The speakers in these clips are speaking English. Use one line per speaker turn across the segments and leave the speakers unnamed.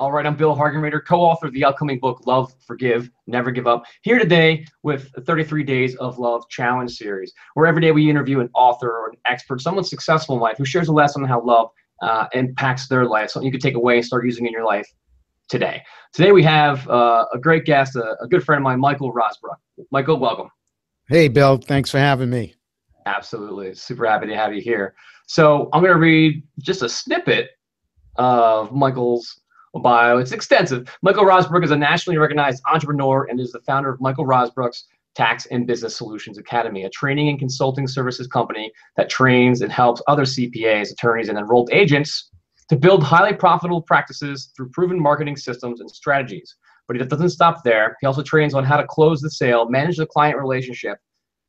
All right, I'm Bill Hargenrader, co-author of the upcoming book, Love, Forgive, Never Give Up. Here today with the 33 Days of Love Challenge series, where every day we interview an author or an expert, someone successful in life who shares a lesson on how love impacts their life, something you can take away and start using in your life today. Today we have a great guest, a good friend of mine, Michael Rozbruch. Michael, welcome.
Hey, Bill. Thanks for having me.
Absolutely. Super happy to have you here. So I'm going to read just a snippet of Michael's bio. It's extensive. Michael Rozbruch is a nationally recognized entrepreneur and is the founder of Michael Rozbruch's Tax and Business Solutions Academy, a training and consulting services company that trains and helps other CPAs, attorneys, and enrolled agents to build highly profitable practices through proven marketing systems and strategies. But it doesn't stop there. He also trains on how to close the sale, manage the client relationship,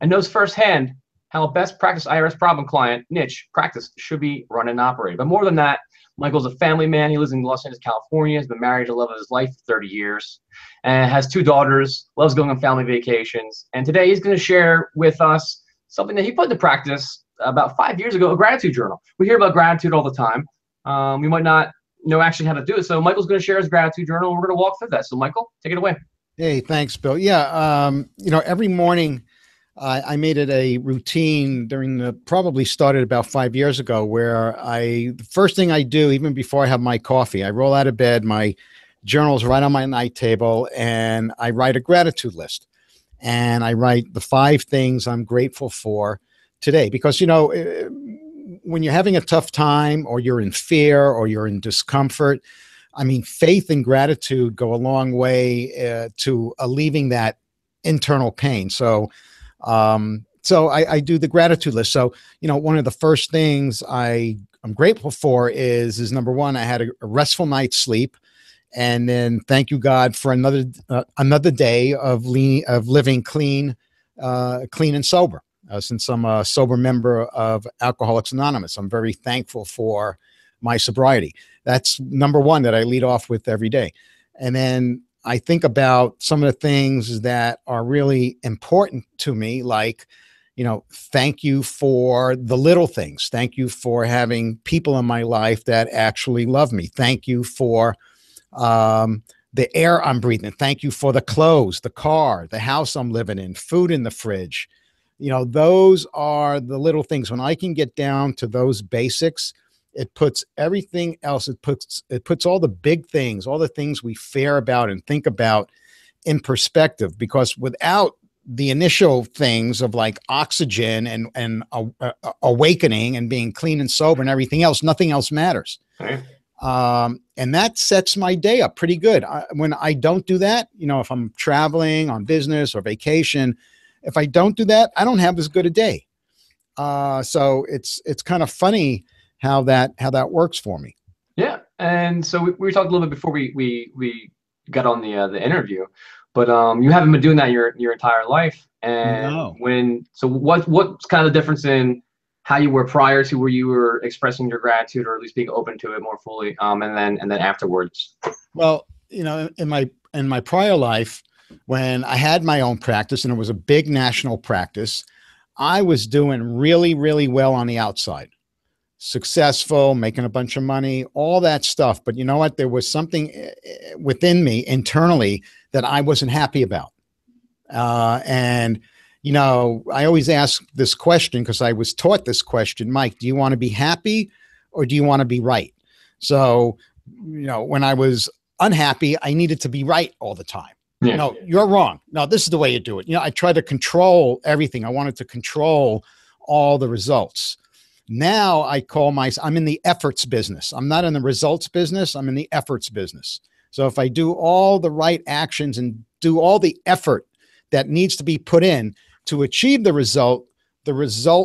and knows firsthand how a best practice IRS problem client niche practice should be run and operated. But more than that, Michael's a family man. He lives in Los Angeles, California. Has been married to the love of his life for 30 years and has 2 daughters, loves going on family vacations. And today he's going to share with us something that he put into practice about 5 years ago, a gratitude journal. We hear about gratitude all the time. We might not know actually how to do it. So Michael's going to share his gratitude journal, and we're going to walk through that. So Michael, take it away.
Hey, thanks, Bill. Yeah, every morning I made it a routine probably started about 5 years ago, where the first thing I do, even before I have my coffee, I roll out of bed, my journal's right on my night table, and I write a gratitude list. And I write the 5 things I'm grateful for today. Because, when you're having a tough time, or you're in fear, or you're in discomfort, I mean, faith and gratitude go a long way to alleviating that internal pain. So I do the gratitude list. So, one of the first things I'm grateful for is number one, I had a restful night's sleep, and then thank you, God, for another day of living clean and sober. Since I'm a sober member of Alcoholics Anonymous, I'm very thankful for my sobriety. That's number one that I lead off with every day. And then I think about some of the things that are really important to me, like, thank you for the little things. Thank you for having people in my life that actually love me. Thank you for the air I'm breathing. Thank you for the clothes, the car, the house I'm living in, food in the fridge. Those are the little things. When I can get down to those basics, it puts everything else, it puts all the big things, all the things we fear about and think about in perspective. Because without the initial things of like oxygen and awakening and being clean and sober and everything else, nothing else matters.
Okay.
And that sets my day up pretty good. When I don't do that, if I'm traveling on business or vacation, if I don't do that, I don't have as good a day. So it's kind of funny how that works for me. Yeah.
And so we talked a little bit before we got on the interview, but you haven't been doing that your entire life. And
no.
What's kind of the difference in how you were prior to where you were expressing your gratitude, or at least being open to it more fully, and then afterwards?
Well, in my prior life, when I had my own practice and it was a big national practice, I was doing really, really well on the outside. Successful, making a bunch of money, all that stuff. But you know what? There was something within me internally that I wasn't happy about. And I always ask this question because I was taught this question, Mike, do you want to be happy or do you want to be right? So, when I was unhappy, I needed to be right all the time.
Yeah.
No, you're wrong. No, this is the way you do it. I tried to control everything. I wanted to control all the results. Now I'm in the efforts business. I'm not in the results business. I'm in the efforts business. So if I do all the right actions and do all the effort that needs to be put in to achieve the result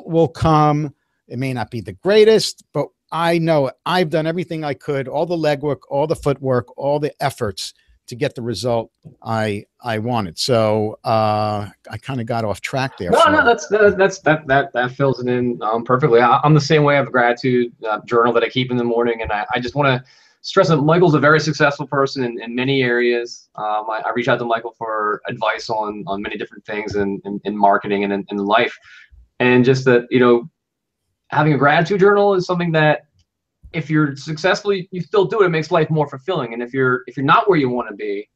will come. It may not be the greatest, but I know I've done everything I could, all the legwork, all the footwork, all the efforts to get the result I wanted. So I kind of got off track there.
No, that fills it in perfectly. I'm the same way. I have a gratitude journal that I keep in the morning, and I just want to stress that Michael's a very successful person in many areas. I reach out to Michael for advice on many different things in marketing and in life, and just that having a gratitude journal is something that if you're successful, you still do it. It makes life more fulfilling. And if you're not where you want to be,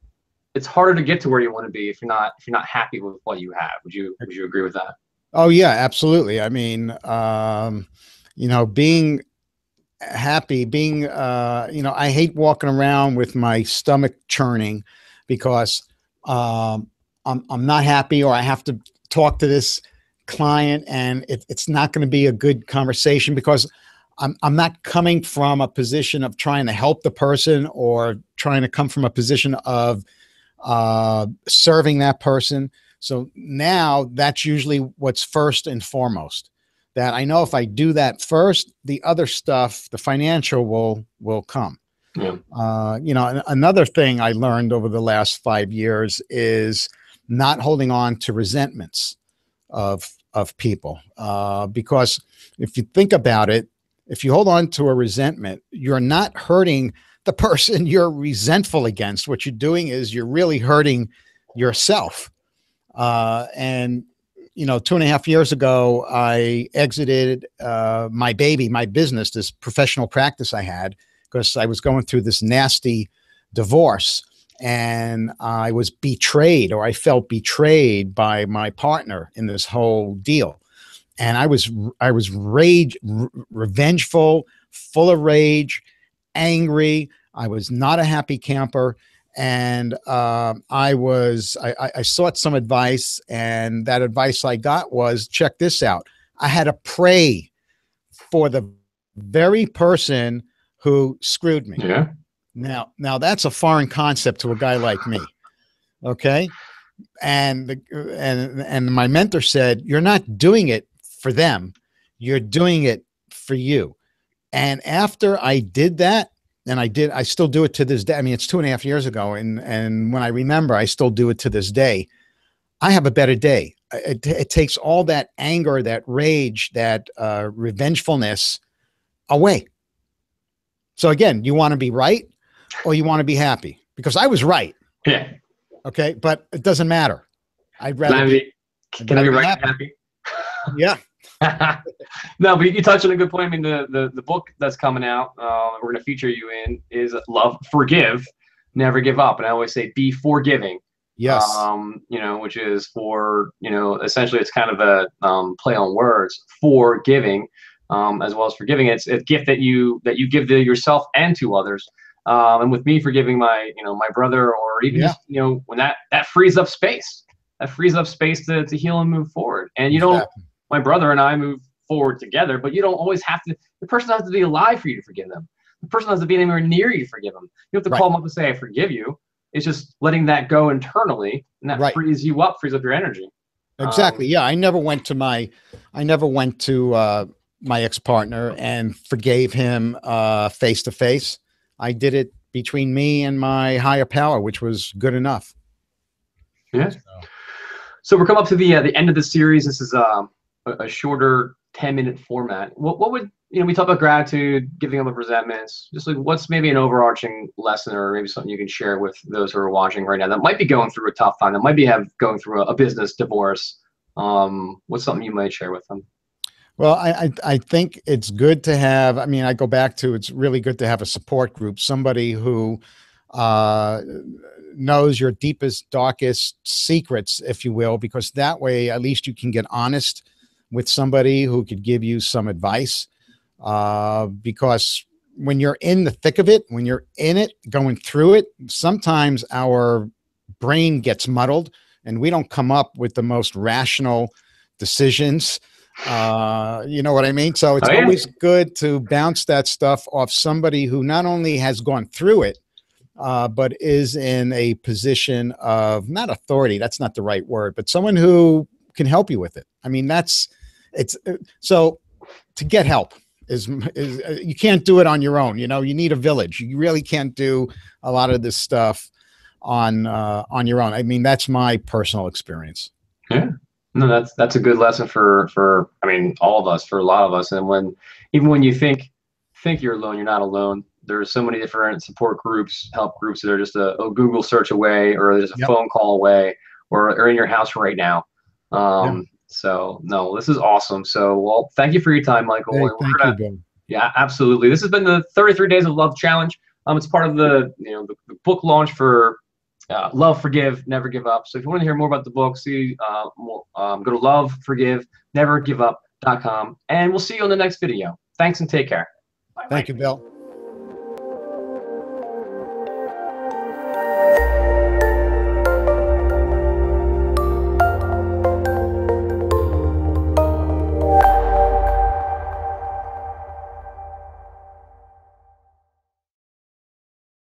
it's harder to get to where you want to be if you're not happy with what you have. Would you agree with that?
Oh yeah, absolutely. I mean, being happy, being, I hate walking around with my stomach churning because I'm not happy, or I have to talk to this client and it's not going to be a good conversation because I'm not coming from a position of trying to help the person or trying to come from a position of serving that person. So now that's usually what's first and foremost. That I know if I do that first, the other stuff, the financial will come.
Yeah.
Another thing I learned over the last 5 years is not holding on to resentments of people. Because if you think about it, if you hold on to a resentment, you're not hurting the person you're resentful against. What you're doing is you're really hurting yourself. And 2.5 years ago, I exited my business, this professional practice I had, because I was going through this nasty divorce, and I was betrayed, or I felt betrayed by my partner in this whole deal. And I was revengeful, full of rage, angry. I was not a happy camper. And I sought some advice, and that advice I got was, check this out. I had to pray for the very person who screwed me.
Yeah.
Now that's a foreign concept to a guy like me. Okay. And my mentor said, you're not doing it for them. You're doing it for you. And after I did that, and I still do it to this day. I mean, it's 2.5 years ago. And when I remember, I still do it to this day. I have a better day. It takes all that anger, that rage, that revengefulness away. So again, you want to be right or you want to be happy? Because I was right.
Yeah.
Okay. But it doesn't matter. I'd rather be
right
happy.
and happy?
Yeah.
No, but you touched on a good point. I mean, the book that's coming out, we're going to feature you in, is Love, Forgive, Never Give Up. And I always say, be forgiving.
Yes.
Which is for, essentially it's kind of a play on words, forgiving, as well as forgiving. It's a gift that you give to yourself and to others. And with me forgiving my brother, or even just, when that frees up space, to heal and move forward. And my brother and I move forward together, but you don't always have to, the person has to be alive for you to forgive them. The person has to be anywhere near you to forgive them. You have to call them up and say, I forgive you. It's just letting that go internally, and that frees you up, frees up your energy.
Exactly. Yeah. I never went to my ex-partner and forgave him face to face. I did it between me and my higher power, which was good enough.
Yeah. So we're coming up to the end of the series. This is a shorter 10-minute format. What would, we talk about gratitude, giving up resentments, just like what's maybe an overarching lesson, or maybe something you can share with those who are watching right now that might be going through a tough time, that might be going through a business divorce. What's something you might share with them?
Well, I think it's good to have, I go back to, it's really good to have a support group, somebody who knows your deepest, darkest secrets, if you will, because that way, at least you can get honest with somebody who could give you some advice. Because when you're in the thick of it, when you're in it, going through it, sometimes our brain gets muddled and we don't come up with the most rational decisions. You know what I mean? So it's always good to bounce that stuff off somebody who not only has gone through it, but is in a position of, not authority, that's not the right word, but someone who can help you with it. So to get help is you can't do it on your own. You need a village. You really can't do a lot of this stuff on your own. That's my personal experience.
Yeah. No, that's a good lesson for all of us, for a lot of us. And even when you think you're alone, you're not alone. There's so many different support groups, help groups that are just a Google search away, or there's a phone call away, or in your house right now. So no, this is awesome. So, well, thank you for your time, Michael.
Hey, thank you, Bill.
Yeah, absolutely. This has been the 33 Days of Love Challenge. It's part of the the book launch for Love, Forgive, Never Give Up. So if you want to hear more about the book, go to loveforgivenevergiveup.com, and we'll see you on the next video. Thanks and take care. Bye
Thank
bye.
you, Bill.